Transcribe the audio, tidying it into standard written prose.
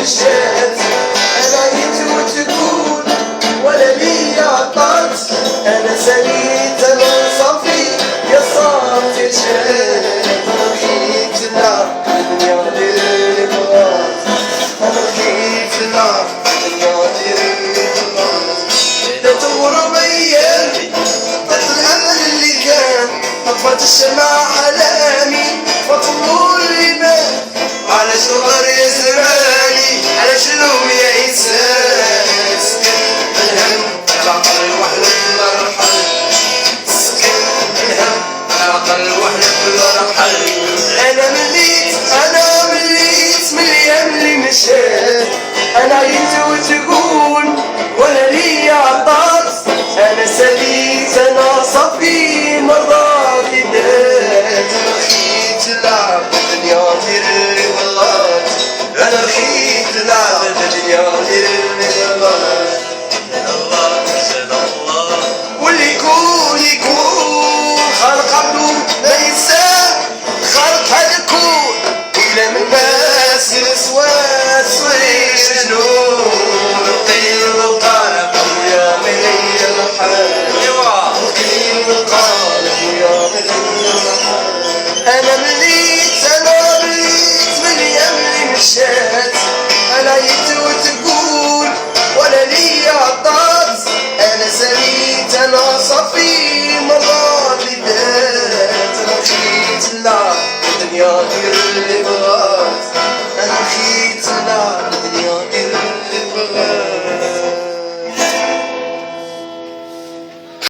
مشات. انا عيت وتقول ولا ليا عطات، انا ساليت انا صافي يا صافي جات. انا رخيت النار الدنيا ديري بلاص، انا رخيت النار الدنيا ديري بلاص. لا تغرب ايامي طفت الامل اللي كان، طفت الشمع علامي فطلوا اللي بان. على شغر يا زماني على شنو يا انسان، الهم على عقل وحدك لا رحل، الهم على عقل وحدك لا رحل. انا مليت من الايام اللي مشات، انا عيت وتقول ولا ليا عطات، انا ساليت انا صافي مرات دات. انا رخيت لعب الدنيا ديرلي بلاص، انا رخيت لعب الدنيا ديرلي بلاص. واللي يكون يكون خالق عبدو ما ينساه، خالق هذا الكون ولا من الناس الاسواس ويش جنون. القيل والقالب ويا ملي الحال، القيل والقالب ويا ملي الحال. انا مليت من الايام اللي مشات، انا عيت وتقول ولا ليا عطات، انا ساليت انا صافي مرات اللي دات. انا مشيت لا الدنيا دير